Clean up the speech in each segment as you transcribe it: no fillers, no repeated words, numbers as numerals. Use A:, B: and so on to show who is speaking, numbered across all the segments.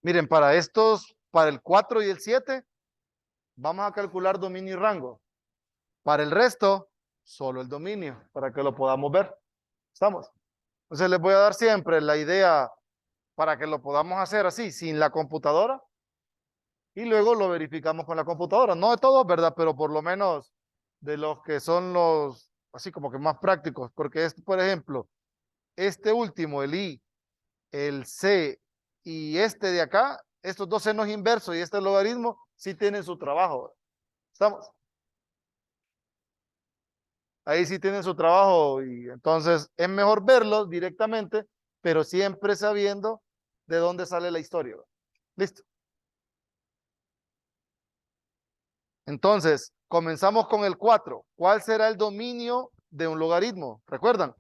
A: Miren, para estos, para el 4 y el 7, vamos a calcular dominio y rango. Para el resto, solo el dominio, para que lo podamos ver. ¿Estamos? Entonces les voy a dar siempre la idea para que lo podamos hacer así, sin la computadora, y luego lo verificamos con la computadora. No de todos, ¿verdad? Pero por lo menos de los que son los, así como que más prácticos, porque este, por ejemplo, este último, el I, el C y este de acá, estos dos senos inversos y este logaritmo, sí tienen su trabajo. ¿Estamos? Ahí sí tienen su trabajo y entonces es mejor verlos directamente, pero siempre sabiendo de dónde sale la historia. Listo. Entonces, comenzamos con el 4. ¿Cuál será el dominio de un logaritmo? ¿Recuerdan?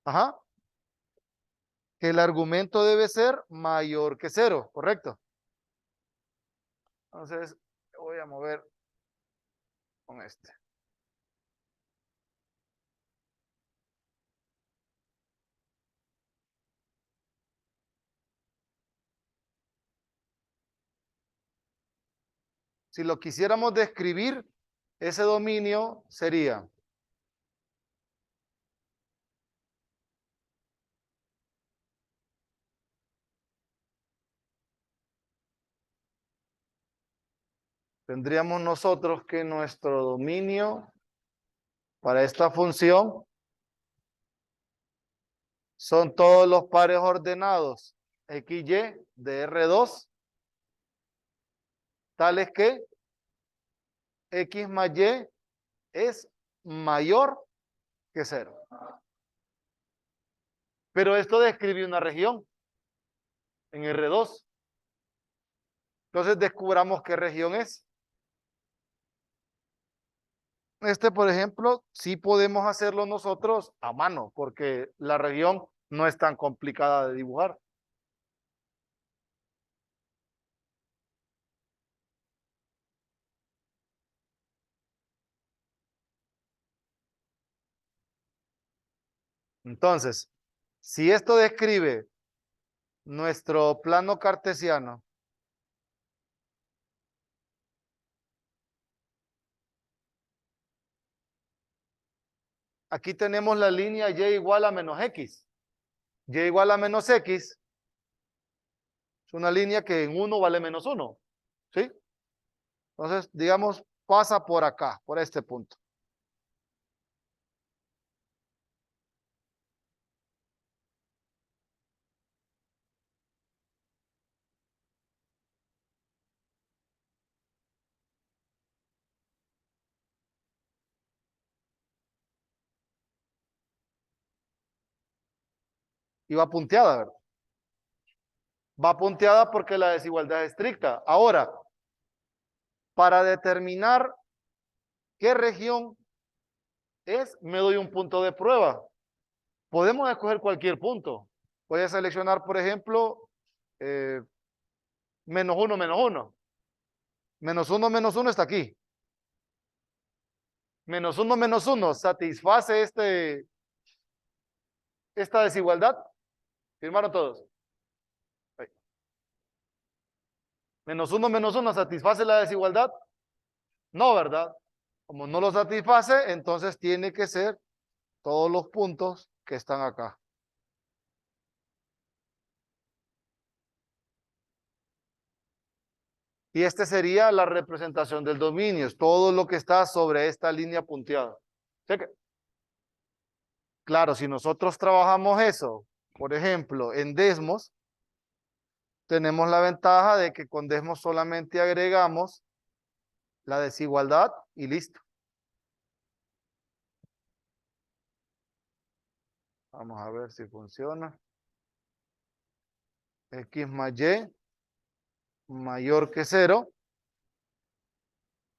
A: Ajá. Que el argumento debe ser mayor que cero, ¿correcto? Entonces, voy a mover con este. Si lo quisiéramos describir, ese dominio sería tendríamos nosotros que nuestro dominio para esta función son todos los pares ordenados XY de R2, tales que X más Y es mayor que cero. Pero esto describe una región en R2. Entonces descubramos qué región es. Este, por ejemplo, sí podemos hacerlo nosotros a mano, porque la región no es tan complicada de dibujar. Entonces, si esto describe nuestro plano cartesiano, aquí tenemos la línea y igual a menos x. Y igual a menos x es una línea que en 1 vale menos 1. ¿Sí? Entonces, digamos, pasa por acá, por este punto. Y va punteada, ¿verdad? Va punteada porque la desigualdad es estricta. Ahora, para determinar qué región es, me doy un punto de prueba. Podemos escoger cualquier punto. Voy a seleccionar, por ejemplo, eh, menos uno, menos uno. Menos uno está aquí. Menos uno, satisface esta desigualdad. ¿Firmaron todos? Ahí. Menos uno, ¿satisface la desigualdad? No, ¿verdad? Como no lo satisface, entonces tiene que ser todos los puntos que están acá. Y este sería la representación del dominio, es todo lo que está sobre esta línea punteada. Cheque. Claro, si nosotros trabajamos eso, por ejemplo, en Desmos, tenemos la ventaja de que con Desmos solamente agregamos la desigualdad y listo. Vamos a ver si funciona. X más Y mayor que cero,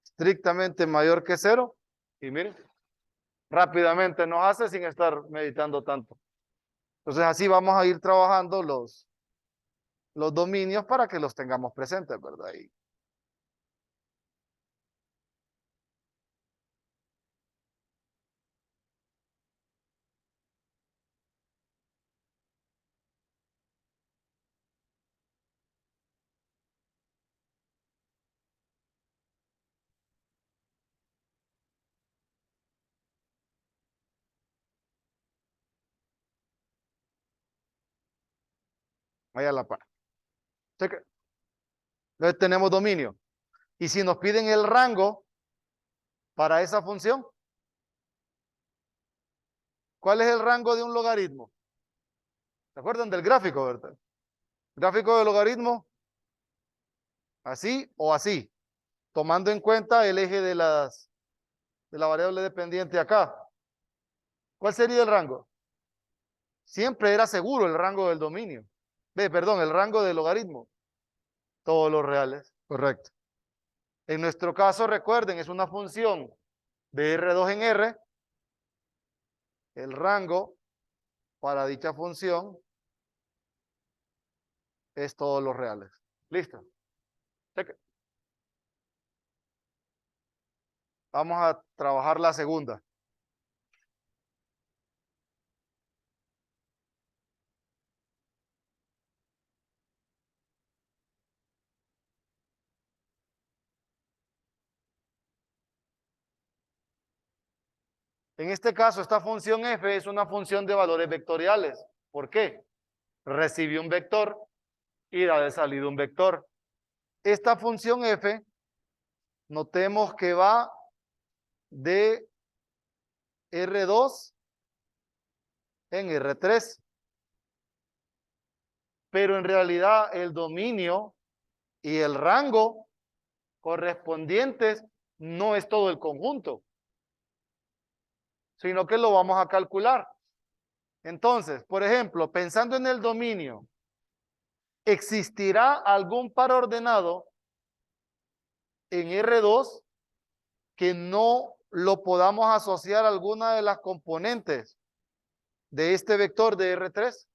A: estrictamente mayor que cero. Y miren, rápidamente nos hace sin estar meditando tanto. Entonces así vamos a ir trabajando los dominios para que los tengamos presentes, ¿verdad? Y Ahí a la par. Cheque. Entonces tenemos dominio. Y si nos piden el rango para esa función, ¿cuál es el rango de un logaritmo? ¿Se acuerdan del gráfico, verdad? Gráfico de logaritmo, así o así, tomando en cuenta el eje de la variable dependiente acá. ¿Cuál sería el rango? Siempre era seguro el rango del dominio. Perdón, el rango del logaritmo. Todos los reales, correcto. En nuestro caso, recuerden, es una función de R2 en R. El rango para dicha función es todos los reales. ¿Listo? Cheque. Vamos a trabajar la segunda. En este caso, esta función f es una función de valores vectoriales. ¿Por qué? Recibe un vector y da de salida un vector. Esta función f, notemos que va de R2 en R3. Pero en realidad el dominio y el rango correspondientes no es todo el conjunto, sino que lo vamos a calcular. Entonces, por ejemplo, pensando en el dominio, ¿existirá algún par ordenado en R2 que no lo podamos asociar a alguna de las componentes de este vector de R3?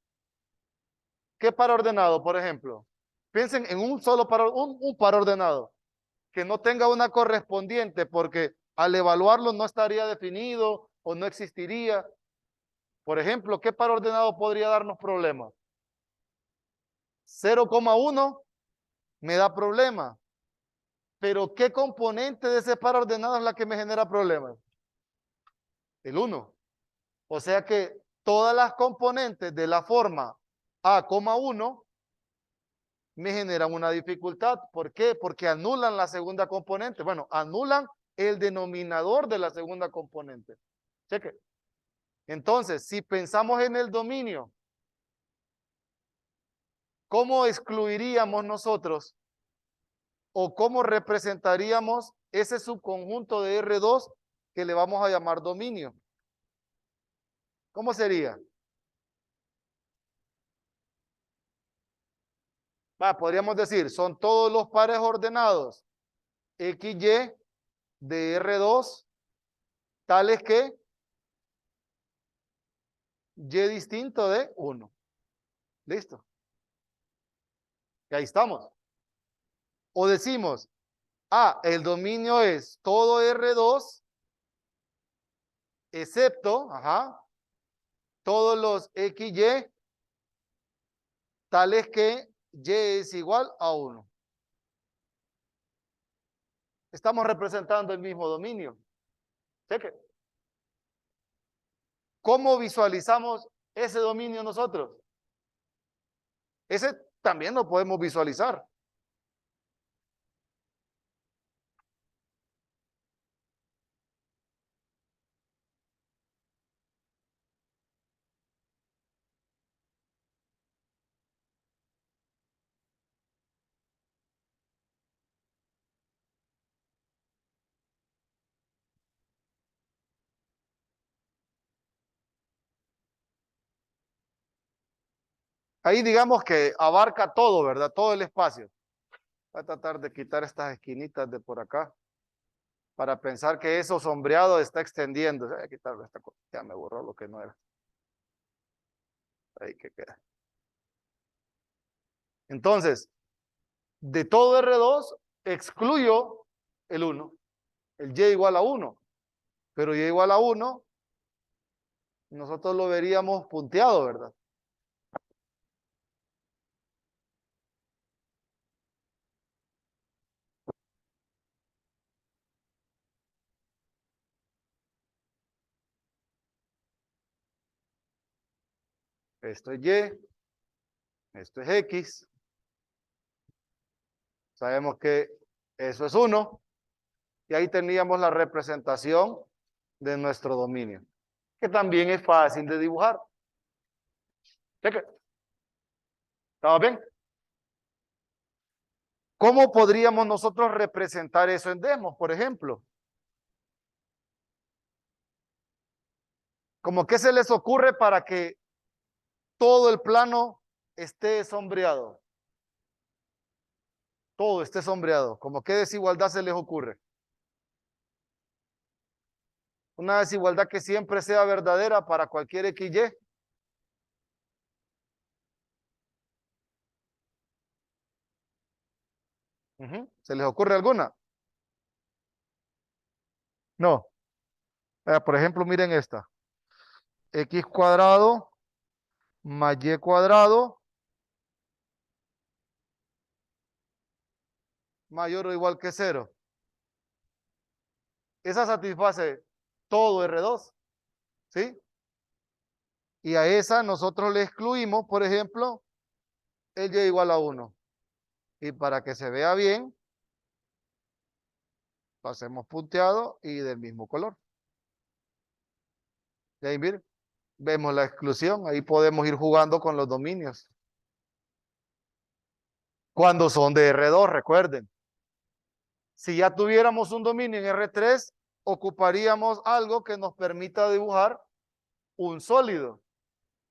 A: ¿Qué par ordenado, por ejemplo? Piensen en un solo par, un par ordenado que no tenga una correspondiente porque al evaluarlo no estaría definido o no existiría. Por ejemplo, ¿qué par ordenado podría darnos problemas? 0,1 me da problema. Pero ¿qué componente de ese par ordenado es la que me genera problemas? El 1. O sea que todas las componentes de la forma A,1 me generan una dificultad. ¿Por qué? Porque anulan la segunda componente. Bueno, anulan el denominador de la segunda componente. Cheque. Entonces, si pensamos en el dominio, ¿cómo excluiríamos nosotros o cómo representaríamos ese subconjunto de R2 que le vamos a llamar dominio? ¿Cómo sería? Podríamos decir, son todos los pares ordenados XY de R2 tales que Y distinto de 1. ¿Listo? Y ahí estamos. O decimos, el dominio es todo R2 excepto, todos los XY tales que Y es igual a 1. Estamos representando el mismo dominio. Cheque. ¿Cómo visualizamos ese dominio nosotros? Ese también lo podemos visualizar. Ahí digamos que abarca todo, ¿verdad? Todo el espacio. Voy a tratar de quitar estas esquinitas de por acá para pensar que eso sombreado está extendiendo. Voy a quitar esta cosa. Ya me borró lo que no era. Ahí que queda. Entonces, de todo R2, excluyo el 1. El Y igual a 1. Pero Y igual a 1, nosotros lo veríamos punteado, ¿verdad? Esto es Y, Esto es X. Sabemos que eso es 1. Y ahí teníamos la representación de nuestro dominio, que también es fácil de dibujar. Cheque. ¿Estamos bien? ¿Cómo podríamos nosotros representar eso en demos, por ejemplo? ¿Cómo qué se les ocurre para que todo el plano esté sombreado? Todo esté sombreado. ¿Cómo qué desigualdad se les ocurre? Una desigualdad que siempre sea verdadera para cualquier XY. ¿Se les ocurre alguna? No. Por ejemplo, miren esta. X cuadrado más Y cuadrado mayor o igual que 0. Esa satisface todo R2, ¿sí? Y a esa nosotros le excluimos, por ejemplo, el Y igual a 1. Y para que se vea bien, lo hacemos punteado y del mismo color. Y ahí miren, vemos la exclusión, ahí podemos ir jugando con los dominios. Cuando son de R2, recuerden. Si ya tuviéramos un dominio en R3, ocuparíamos algo que nos permita dibujar un sólido.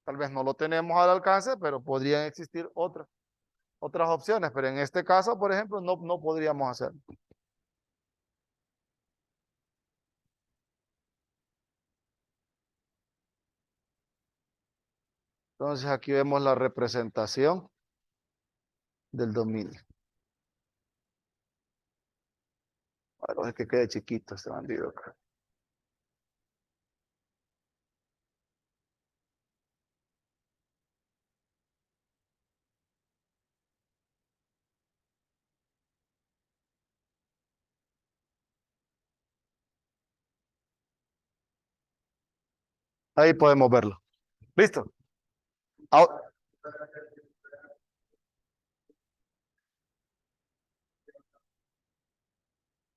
A: Tal vez no lo tenemos al alcance, pero podrían existir otras opciones. Pero en este caso, por ejemplo, no podríamos hacerlo. Entonces aquí vemos la representación del dominio. Bueno, es que quede chiquito este bandido acá. Ahí podemos verlo. ¿Listo? Ahora,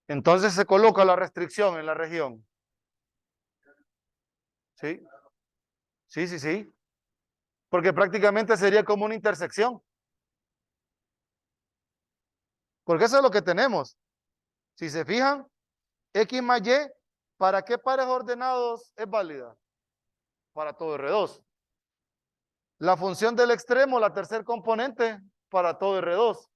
A: entonces se coloca la restricción en la región. ¿Sí? Sí, sí, sí. Porque prácticamente sería como una intersección. Porque eso es lo que tenemos. Si se fijan, X más Y, ¿para qué pares ordenados es válida? Para todo R2. La función del extremo, la tercer componente, para todo R2.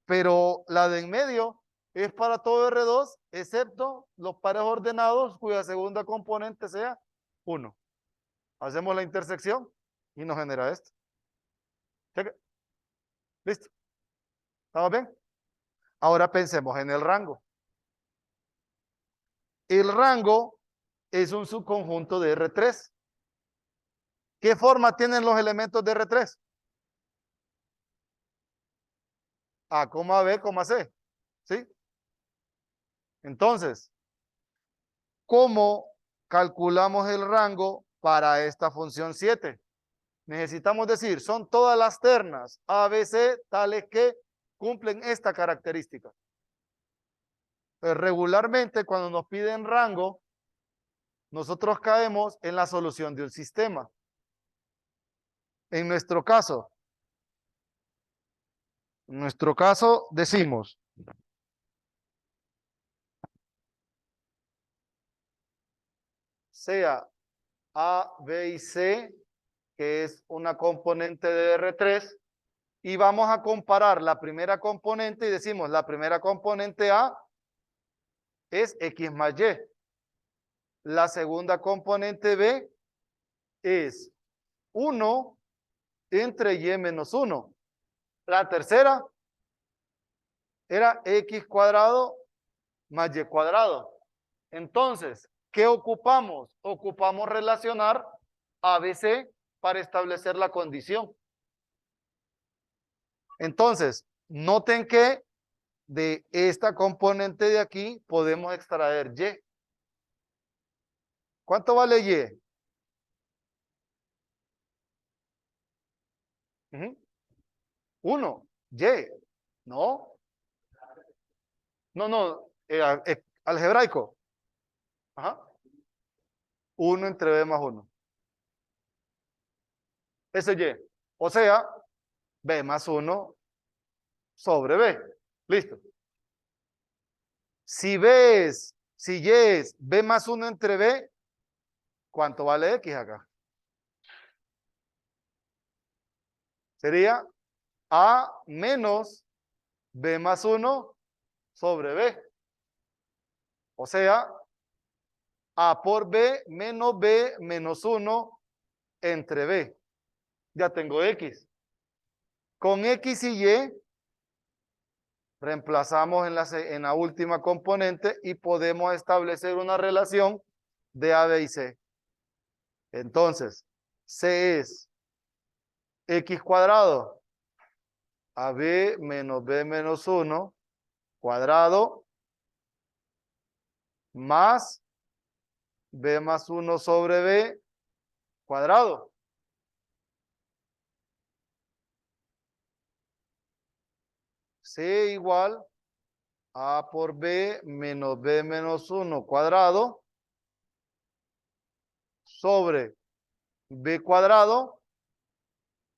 A: Pero la de en medio es para todo R2, excepto los pares ordenados cuya segunda componente sea 1. Hacemos la intersección y nos genera esto. Cheque. ¿Listo? ¿Estamos bien? Ahora pensemos en el rango. El rango es un subconjunto de R3. ¿Qué forma tienen los elementos de R3? A, B, C. ¿Sí? Entonces, ¿cómo calculamos el rango para esta función 7? Necesitamos decir, son todas las ternas A, B, C tales que cumplen esta característica. Pues regularmente cuando nos piden rango, nosotros caemos en la solución de un sistema. En nuestro caso decimos, sea A, B y C, que es una componente de R3, y vamos a comparar la primera componente y decimos, la primera componente A es X más Y. La segunda componente B es 1 entre Y menos 1. La tercera era X cuadrado más Y cuadrado. Entonces, ¿qué ocupamos? Ocupamos relacionar ABC para establecer la condición. Entonces, noten que de esta componente de aquí podemos extraer Y. ¿Cuánto vale Y? 1, Y. No, no, algebraico. Ajá. 1 entre B más 1. Ese Y. O sea, B más 1 sobre B. Listo. Si Y es B más 1 entre B, ¿cuánto vale X acá? Sería A menos B más 1 sobre B. O sea, A por B menos B menos 1 entre B. Ya tengo X. Con X y Y reemplazamos en la última componente y podemos establecer una relación de A, B y C. Entonces, C es X cuadrado, AB menos B menos 1 cuadrado más B más 1 sobre B cuadrado. C igual A por B menos B menos 1 cuadrado sobre B cuadrado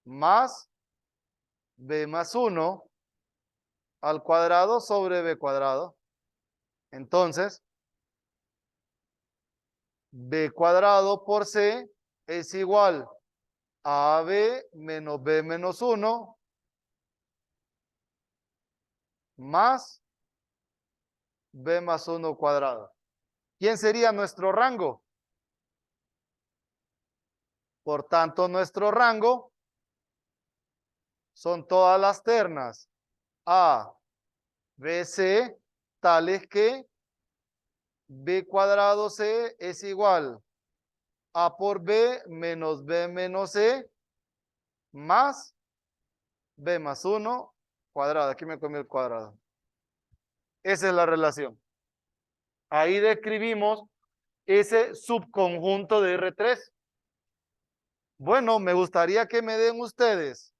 A: más B más 1 al cuadrado sobre B cuadrado. Entonces, B cuadrado por C es igual a AB menos B menos 1 más B más 1 cuadrado. ¿Quién sería nuestro rango? Por tanto, nuestro rango son todas las ternas A, B, C, tales que B cuadrado C es igual A por B menos B menos C más B más 1 cuadrado. Aquí me comí el cuadrado. Esa es la relación. Ahí describimos ese subconjunto de R3. Bueno, me gustaría que me den ustedes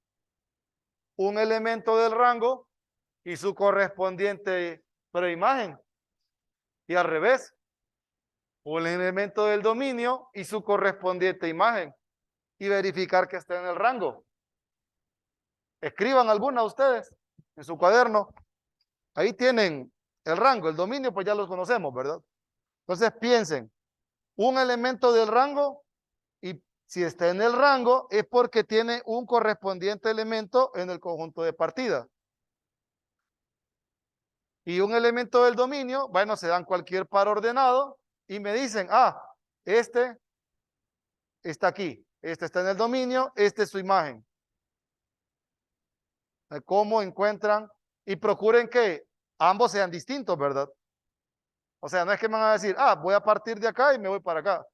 A: un elemento del rango y su correspondiente preimagen. Y al revés, un elemento del dominio y su correspondiente imagen. Y verificar que esté en el rango. Escriban alguna ustedes en su cuaderno. Ahí tienen el rango, el dominio, pues ya los conocemos, ¿verdad? Entonces piensen, un elemento del rango y si está en el rango es porque tiene un correspondiente elemento en el conjunto de partida. Y un elemento del dominio, bueno, se dan cualquier par ordenado y me dicen, ah, este está aquí, este está en el dominio, este es su imagen. ¿Cómo encuentran? Y procuren que ambos sean distintos, ¿verdad? O sea, no es que me van a decir, ah, voy a partir de acá y me voy para acá.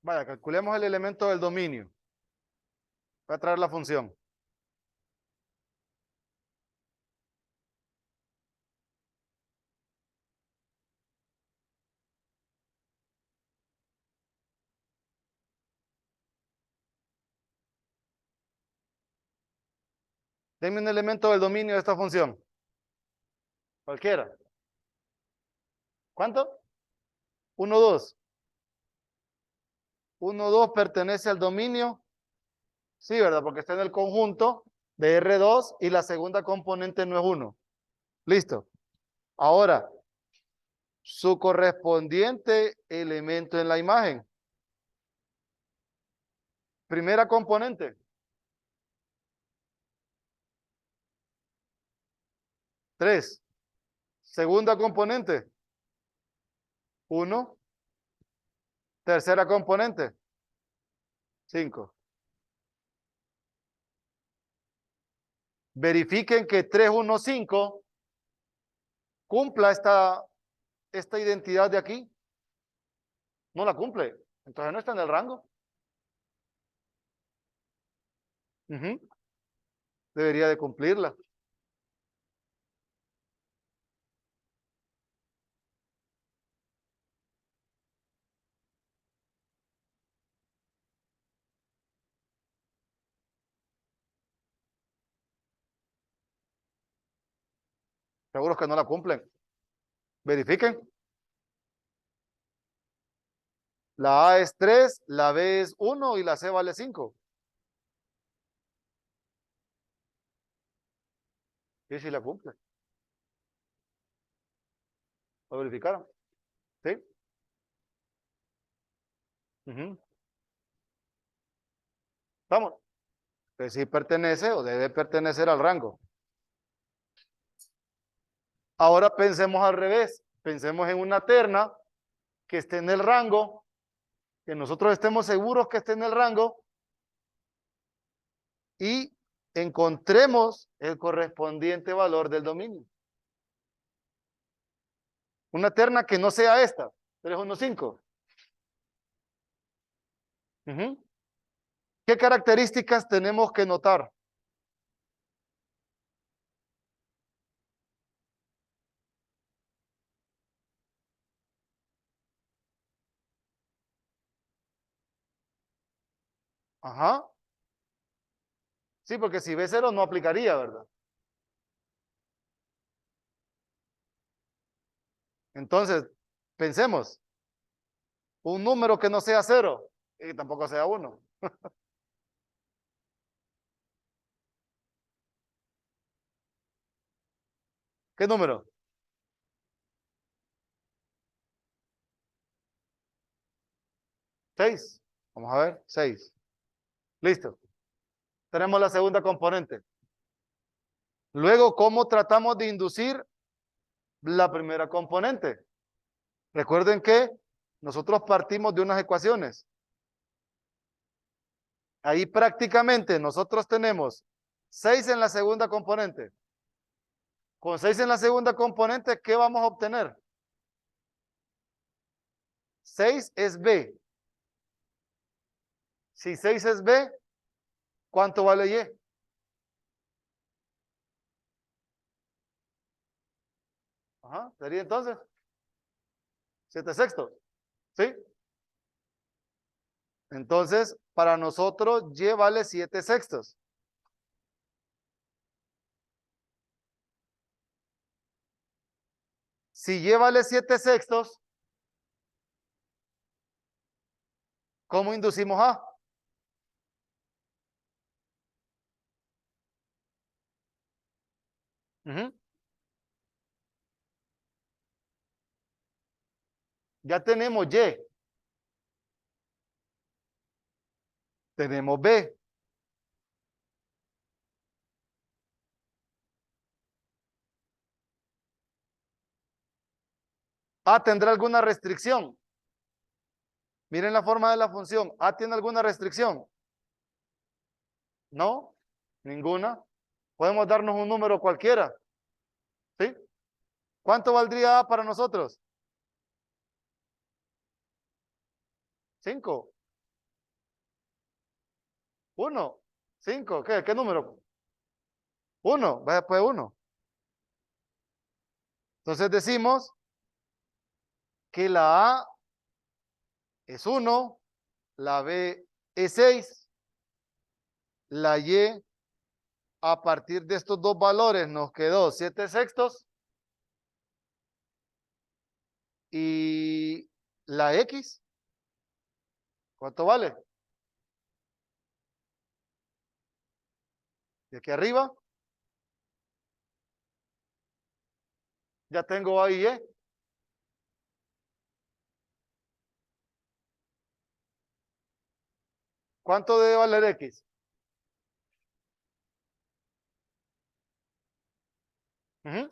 A: Vaya, calculemos el elemento del dominio. Voy a traer la función. Denme un elemento del dominio de esta función. Cualquiera. ¿Cuánto? 1, 2. 1, 2 pertenece al dominio. Sí, ¿verdad? Porque está en el conjunto de R2 y la segunda componente no es 1. Listo. Ahora, su correspondiente elemento en la imagen. Primera componente. 3. Segunda componente. 1. Tercera componente, 5. Verifiquen que 315 cumpla esta identidad de aquí. No la cumple. Entonces no está en el rango. Ujú. Debería de cumplirla. Seguros que no la cumplen. Verifiquen. La A es 3, la B es 1 y la C vale 5. Sí, sí la cumple. ¿Lo verificaron? Sí. Ujú. Vamos. Pues sí pertenece o debe pertenecer al rango. Ahora pensemos al revés. Pensemos en una terna que esté en el rango, que nosotros estemos seguros que esté en el rango y encontremos el correspondiente valor del dominio. Una terna que no sea esta, 315. Ujú. ¿Qué características tenemos que notar? Ajá. Sí, porque si B0 no aplicaría, ¿verdad? Entonces, pensemos, un número que no sea 0 y tampoco sea 1. ¿Qué número? 6. Vamos a ver, 6. Listo. Tenemos la segunda componente. Luego, ¿cómo tratamos de inducir la primera componente? Recuerden que nosotros partimos de unas ecuaciones. Ahí prácticamente nosotros tenemos 6 en la segunda componente. Con 6 en la segunda componente, ¿qué vamos a obtener? 6 es B. Si 6 es B, ¿cuánto vale Y? Ajá, sería entonces 7 sextos. ¿Sí? Entonces, para nosotros Y vale 7 sextos. Si Y vale 7 sextos, ¿cómo inducimos A? Ujú. Ya tenemos Y, tenemos B. A tendrá alguna restricción. Miren la forma de la función. A tiene alguna restricción. No, ninguna. Podemos darnos un número cualquiera. ¿Sí? ¿Cuánto valdría A para nosotros? 5. 1. 5. ¿Qué número? 1. Vaya pues 1. Entonces decimos que la A es 1, la B es 6, la Y a partir de estos dos valores nos quedó 7 sextos y la X, ¿cuánto vale? De aquí arriba ya tengo A y Y. ¿Cuánto debe valer X? Ujú.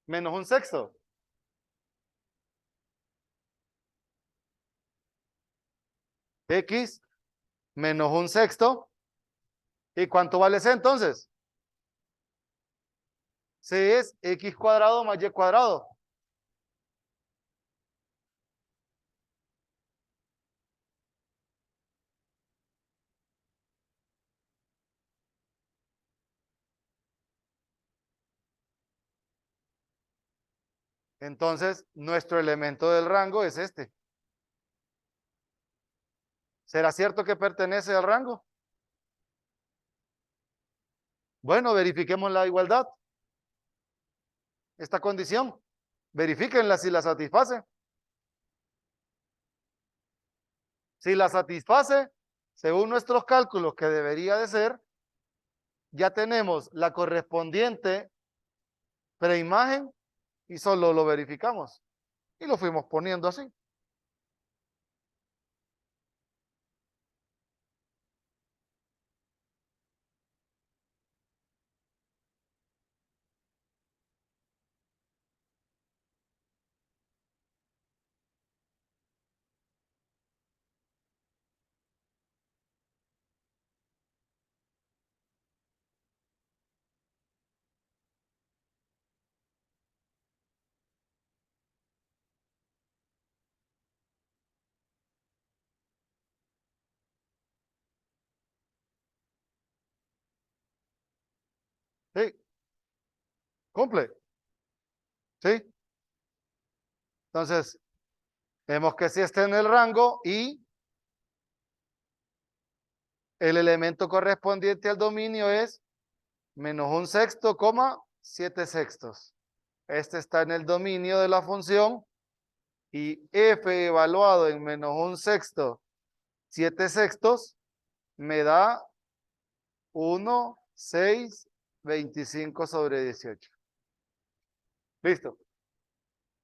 A: menos un sexto. X menos un sexto. ¿Y cuánto vale C entonces? C es X cuadrado más Y cuadrado. Entonces, nuestro elemento del rango es este. ¿Será cierto que pertenece al rango? Bueno, verifiquemos la igualdad. Esta condición. Verifíquenla si la satisface. Si la satisface, según nuestros cálculos, que debería de ser, ya tenemos la correspondiente preimagen y solo lo verificamos. Y lo fuimos poniendo así. Sí, cumple. Sí. Entonces, vemos que sí está en el rango y el elemento correspondiente al dominio es menos un sexto, coma, 7 sextos. Este está en el dominio de la función y f evaluado en menos un sexto, 7 sextos, me da 1, 6, 25 sobre 18. Listo.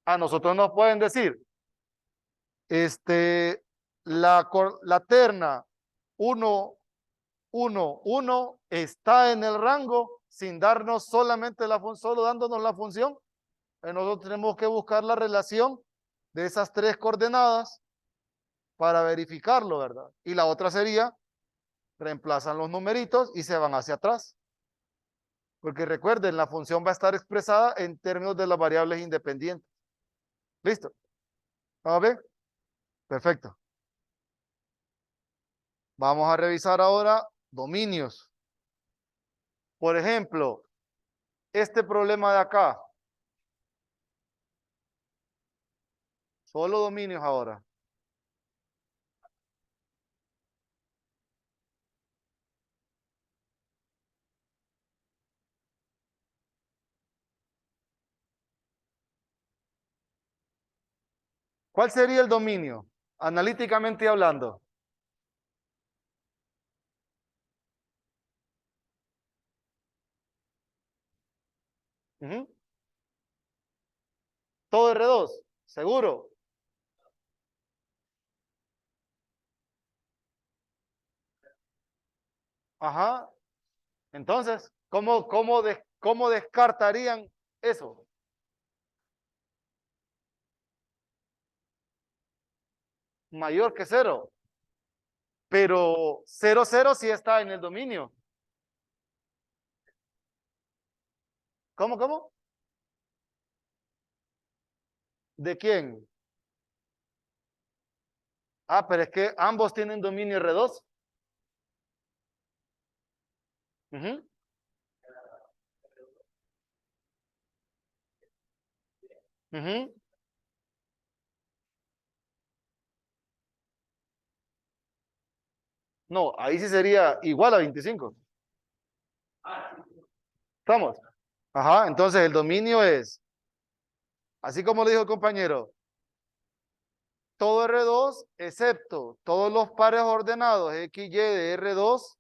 A: A nosotros nos pueden decir, la terna 1, 1, 1 está en el rango sin darnos solamente solo dándonos la función. Nosotros tenemos que buscar la relación de esas tres coordenadas para verificarlo, ¿verdad? Y la otra sería, reemplazan los numeritos y se van hacia atrás. Porque recuerden, la función va a estar expresada en términos de las variables independientes. ¿Listo? ¿Vamos bien? Perfecto. Vamos a revisar ahora dominios. Por ejemplo, este problema de acá. Solo dominios ahora. ¿Cuál sería el dominio? Analíticamente hablando. Ujú. Todo R2, seguro. Ajá. Entonces, ¿cómo descartarían eso? Mayor que cero. Pero cero cero sí está en el dominio. ¿Cómo? ¿De quién? Ah, pero es que ambos tienen dominio R2. Ujú, ujú. No, ahí sí sería igual a 25. ¿Estamos? Ajá, entonces el dominio es, así como lo dijo el compañero, todo R2 excepto todos los pares ordenados XY de R2,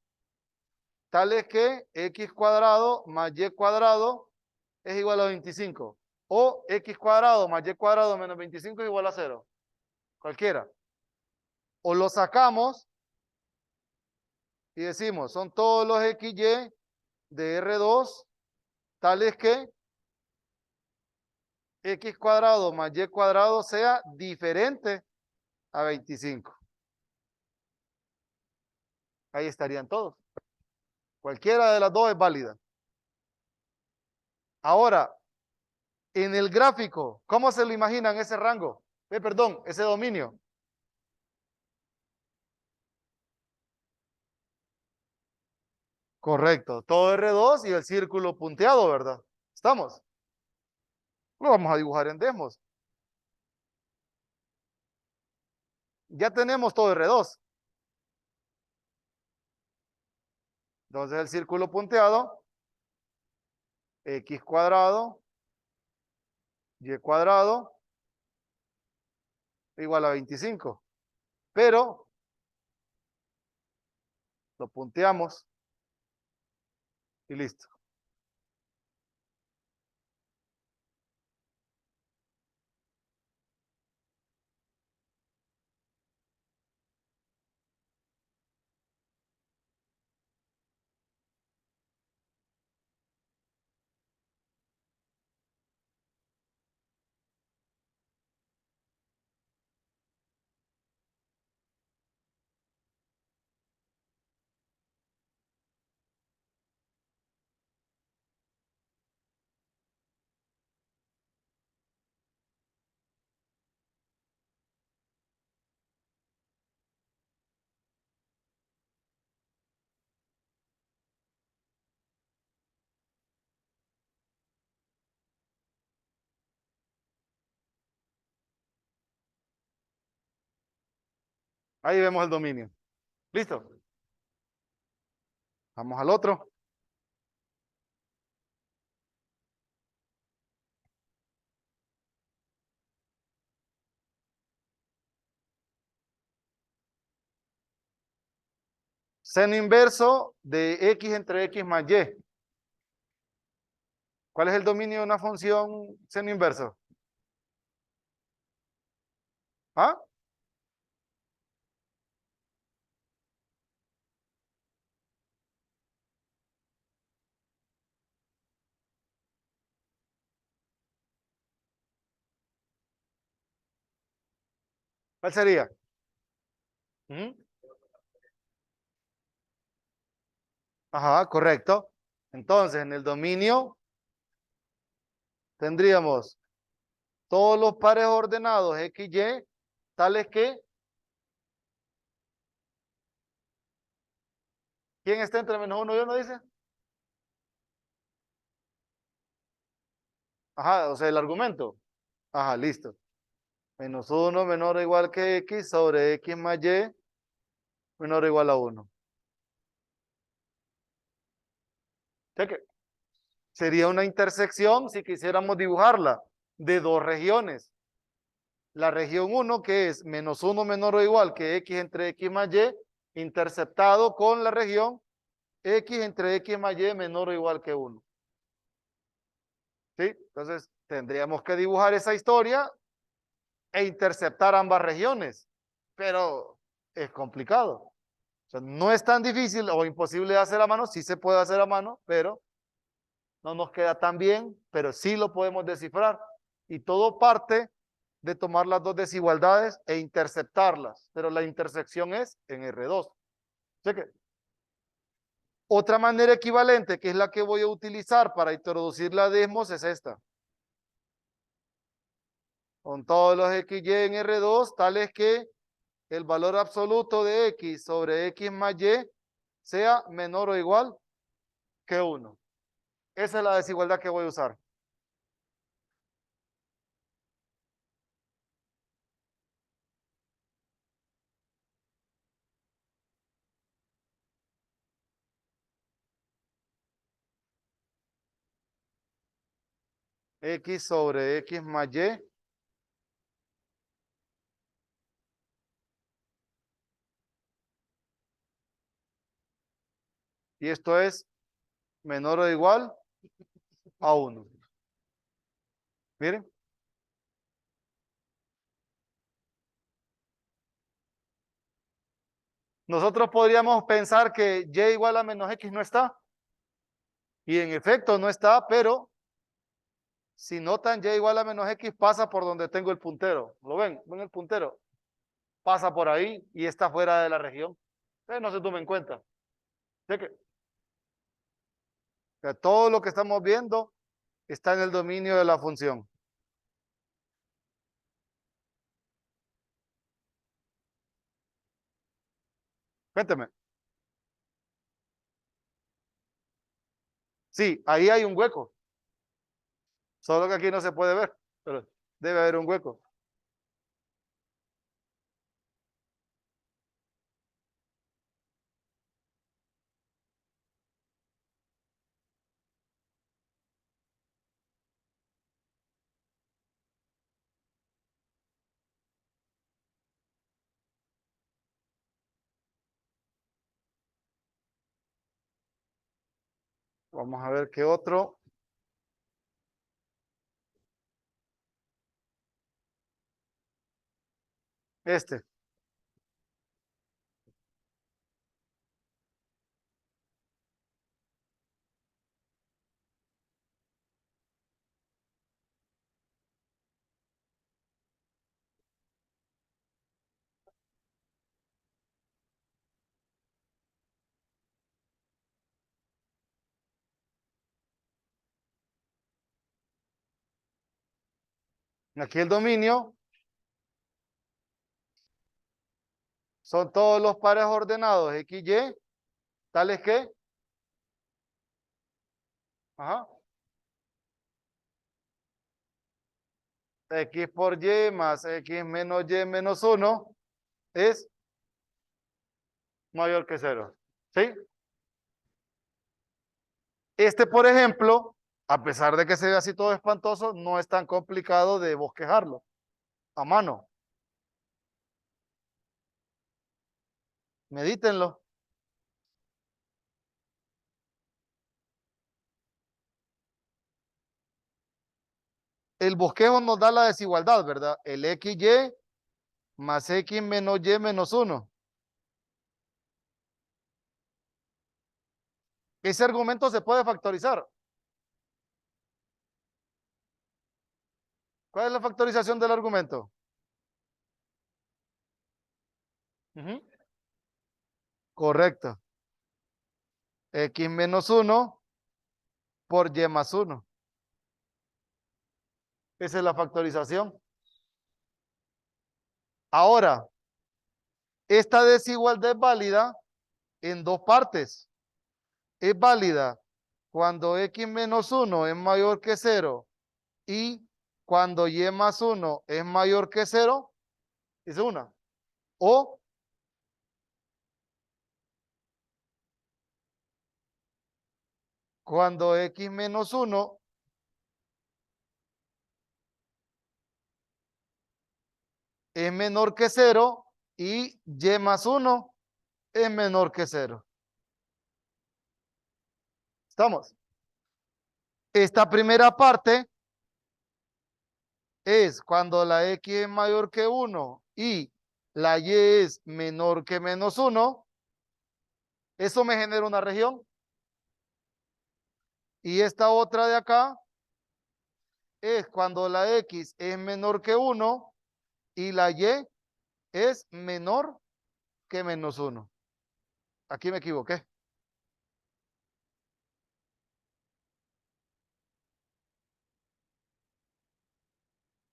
A: tales que X cuadrado más Y cuadrado es igual a 25. O X cuadrado más Y cuadrado menos 25 es igual a 0. Cualquiera. O lo sacamos y decimos, son todos los XY de R2, tales que x cuadrado más y cuadrado sea diferente a 25. Ahí estarían todos. Cualquiera de las dos es válida. Ahora, en el gráfico, ¿cómo se lo imaginan ese rango? Perdón, ese dominio. Correcto, todo R2 y el círculo punteado, ¿verdad? ¿Estamos? Lo vamos a dibujar en Desmos. Ya tenemos todo R2. Entonces el círculo punteado, x cuadrado, y cuadrado, igual a 25. Pero lo punteamos y listo. Ahí vemos el dominio. ¿Listo? Vamos al otro. Seno inverso de x entre x más y. ¿Cuál es el dominio de una función seno inverso? ¿Ah? ¿Cuál sería? ¿Mm? Ajá, correcto. Entonces, en el dominio tendríamos todos los pares ordenados x, y, tales que, ¿quién está entre menos 1 y 1, dice? Ajá, o sea, el argumento. Ajá, listo. Menos 1 menor o igual que x sobre x más y menor o igual a 1. Cheque. Sería una intersección, si quisiéramos dibujarla, de dos regiones. La región 1, que es menos 1 menor o igual que x entre x más y, interceptado con la región x entre x más y menor o igual que 1. ¿Sí? Entonces, tendríamos que dibujar esa historia e interceptar ambas regiones, pero es complicado. O sea, no es tan difícil o imposible de hacer a mano, sí se puede hacer a mano, pero no nos queda tan bien, pero sí lo podemos descifrar. Y todo parte de tomar las dos desigualdades e interceptarlas, pero la intersección es en R2. Cheque. Otra manera equivalente, que es la que voy a utilizar para introducir la Desmos, es esta. Con todos los XY en R2, tales que el valor absoluto de X sobre X más Y sea menor o igual que 1. Esa es la desigualdad que voy a usar. X sobre X más Y. Y esto es menor o igual a 1. Miren. Nosotros podríamos pensar que Y igual a menos X no está. Y en efecto no está, pero Si notan, y igual a menos x pasa por donde tengo el puntero. ¿Lo ven? ¿Ven el puntero? Pasa por ahí y está fuera de la región. No se tomen en cuenta. Cheque. O sea, todo lo que estamos viendo está en el dominio de la función. Cuénteme. Sí, ahí hay un hueco. Solo que aquí no se puede ver, pero debe haber un hueco. Vamos a ver qué otro. Este. Aquí el dominio son todos los pares ordenados x, y, tales que, ajá, x por y más x menos y menos uno es mayor que cero. ¿Sí? Este, por ejemplo, a pesar de que se ve así todo espantoso, no es tan complicado de bosquejarlo a mano. Medítenlo. El bosquejo nos da la desigualdad, ¿verdad? El x, y más x menos y menos uno. Ese argumento se puede factorizar. ¿Cuál es la factorización del argumento? Ujú. Correcto. X menos uno por y más uno. Esa es la factorización. Ahora, esta desigualdad es válida en dos partes. Es válida cuando x menos uno es mayor que cero y cuando y más uno es mayor que cero, es una. O cuando x menos uno es menor que cero y y más uno es menor que cero. ¿Estamos? Esta primera parte es cuando la x es mayor que uno y la y es menor que menos uno. Eso me genera una región. Y esta otra de acá es cuando la x es menor que uno y la y es menor que menos uno. Aquí me equivoqué.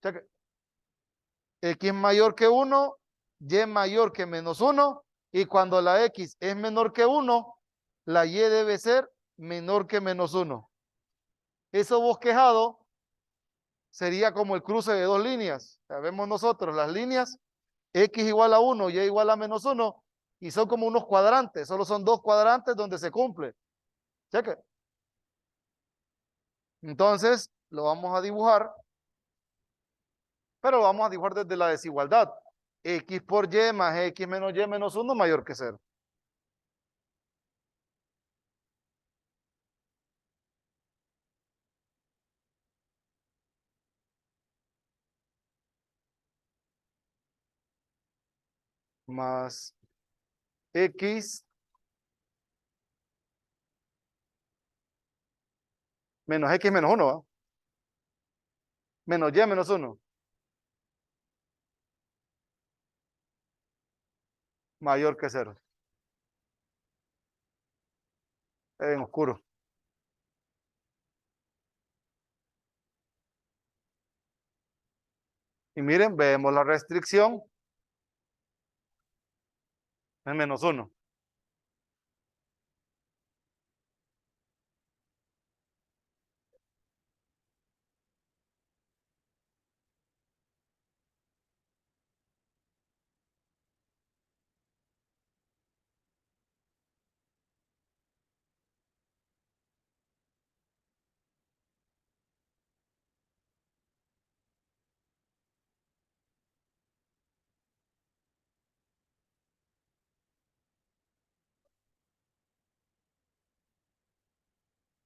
A: Cheque. X mayor que uno, y mayor que menos uno, y cuando la x es menor que uno, la y debe ser menor que menos uno. Eso bosquejado sería como el cruce de dos líneas. Vemos nosotros las líneas x igual a 1, y igual a menos uno, y son como unos cuadrantes, solo son dos cuadrantes donde se cumple. Cheque. Entonces, lo vamos a dibujar, pero lo vamos a dibujar desde la desigualdad. X por y más x menos y menos uno mayor que cero. Más x menos x menos uno, ¿va? Menos y menos 1. Mayor que 0. En oscuro. Y miren, vemos la restricción en menos 1.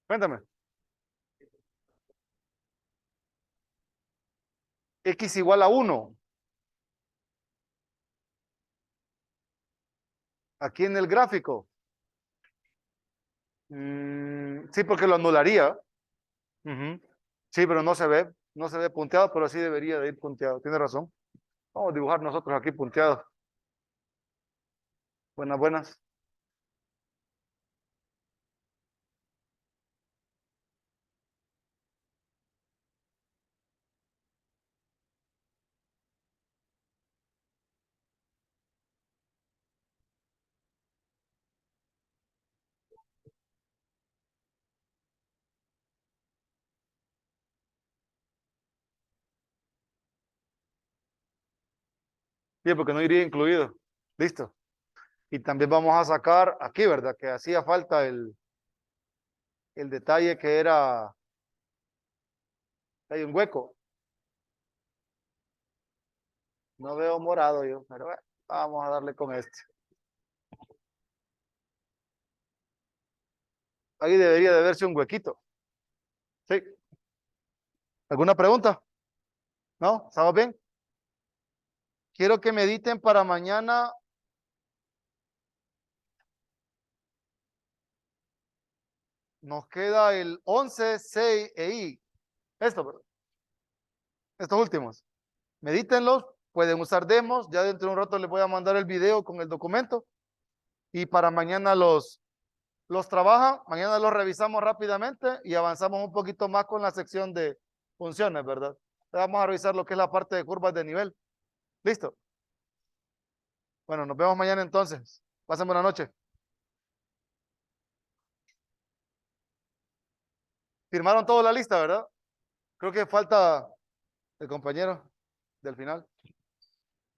A: Cuéntame. X igual a 1. Aquí en el gráfico. Sí, porque lo anularía. Ujú. Sí, pero no se ve. No se ve punteado, pero sí debería de ir punteado. Tiene razón. Vamos a dibujar nosotros aquí punteado. Buenas, buenas. Bien, porque no iría incluido. Listo. Y también vamos a sacar aquí, ¿verdad? Que hacía falta el detalle que era, hay un hueco. No veo morado yo, pero bueno, vamos a darle con este. Ahí debería de verse un huequito. ¿Sí? ¿Alguna pregunta? ¿No? ¿Estamos bien? Quiero que mediten para mañana. Nos queda el 11, 6 e I. Esto, ¿verdad? Estos últimos. Medítenlos. Pueden usar demos. Ya dentro de un rato les voy a mandar el video con el documento. Y para mañana los trabajan. Mañana los revisamos rápidamente y avanzamos un poquito más con la sección de funciones, ¿verdad? Vamos a revisar lo que es la parte de curvas de nivel. ¿Listo? Bueno, nos vemos mañana entonces. Pasen buena noche. Firmaron toda la lista, ¿verdad? Creo que falta el compañero del final.